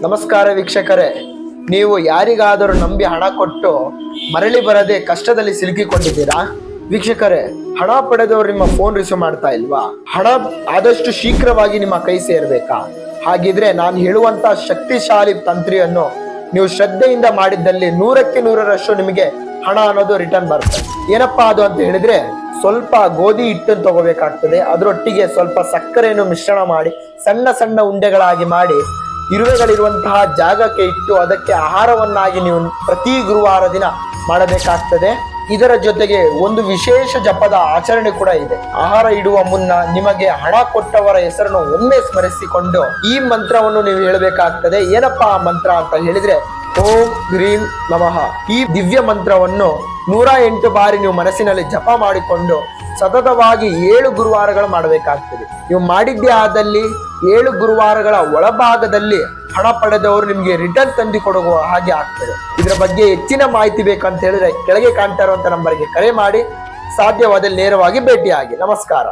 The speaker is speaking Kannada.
ನಮಸ್ಕಾರ ವೀಕ್ಷಕರೇ, ನೀವು ಯಾರಿಗಾದರೂ ನಂಬಿ ಹಣ ಕೊಟ್ಟು ಮರಳಿ ಬರದೆ ಕಷ್ಟದಲ್ಲಿ ಸಿಲುಕಿಕೊಂಡಿದ್ದೀರಾ? ವೀಕ್ಷಕರೇ, ಹಣ ಪಡೆದವರು ನಿಮ್ಮ ಫೋನ್ ರಿಸೀವ್ ಮಾಡ್ತಾ ಇಲ್ವಾ? ಹಣ ಆದಷ್ಟು ಶೀಘ್ರವಾಗಿ ನಿಮ್ಮ ಕೈ ಸೇರ್ಬೇಕಾ? ಹಾಗಿದ್ರೆ ನಾನು ಹೇಳುವಂತ ಶಕ್ತಿಶಾಲಿ ತಂತ್ರಿಯನ್ನು ನೀವು ಶ್ರದ್ಧೆಯಿಂದ ಮಾಡಿದ್ದಲ್ಲಿ 100ಕ್ಕೆ 100ರಷ್ಟು ನಿಮಗೆ ಹಣ ಅನ್ನೋದು ರಿಟರ್ನ್ ಬರುತ್ತೆ. ಏನಪ್ಪಾ ಅದು ಅಂತ ಹೇಳಿದ್ರೆ, ಸ್ವಲ್ಪ ಗೋಧಿ ಹಿಟ್ಟನ್ನು ತಗೋಬೇಕಾಗ್ತದೆ. ಅದರೊಟ್ಟಿಗೆ ಸ್ವಲ್ಪ ಸಕ್ಕರೆಯನ್ನು ಮಿಶ್ರಣ ಮಾಡಿ ಸಣ್ಣ ಸಣ್ಣ ಉಂಡೆಗಳಾಗಿ ಮಾಡಿ ಇರುವೆಗಳಿರುವಂತಹ ಜಾಗಕ್ಕೆ ಇಟ್ಟು ಅದಕ್ಕೆ ಆಹಾರವನ್ನಾಗಿ ನೀವು ಪ್ರತಿ ಗುರುವಾರ ದಿನ ಮಾಡಬೇಕಾಗ್ತದೆ. ಇದರ ಜೊತೆಗೆ ಒಂದು ವಿಶೇಷ ಜಪದ ಆಚರಣೆ ಕೂಡ ಇದೆ. ಆಹಾರ ಇಡುವ ಮುನ್ನ ನಿಮಗೆ ಹಣ ಕೊಟ್ಟವರ ಹೆಸರನ್ನು ಒಮ್ಮೆ ಸ್ಮರಿಸಿಕೊಂಡು ಈ ಮಂತ್ರವನ್ನು ನೀವು ಹೇಳಬೇಕಾಗ್ತದೆ. ಏನಪ್ಪಾ ಆ ಮಂತ್ರ ಅಂತ ಹೇಳಿದ್ರೆ, ಓಂ ಹ್ರೀಂ ನಮಃ. ಈ ದಿವ್ಯ ಮಂತ್ರವನ್ನು 108 ಬಾರಿ ನೀವು ಮನಸ್ಸಿನಲ್ಲಿ ಜಪ ಮಾಡಿಕೊಂಡು ಸತತವಾಗಿ 7 ಗುರುವಾರಗಳು ಮಾಡಬೇಕಾಗ್ತದೆ. ನೀವು ಮಾಡಿದ್ದೇ ಆದಲ್ಲಿ 7 ಗುರುವಾರಗಳ ಒಳಭಾಗದಲ್ಲಿ ಹಣ ಪಡೆದವರು ನಿಮಗೆ ರಿಟರ್ನ್ ತಂದು ಕೊಡುವ ಹಾಗೆ ಆಗ್ತದೆ. ಇದರ ಬಗ್ಗೆ ಹೆಚ್ಚಿನ ಮಾಹಿತಿ ಬೇಕಂತ ಹೇಳಿದ್ರೆ ಕೆಳಗೆ ಕಾಣ್ತಾ ಇರುವಂತ ನಂಬರ್ಗೆ ಕರೆ ಮಾಡಿ, ಸಾಧ್ಯವಾದಲ್ಲಿ ನೇರವಾಗಿ ಭೇಟಿಯಾಗಿ. ನಮಸ್ಕಾರ.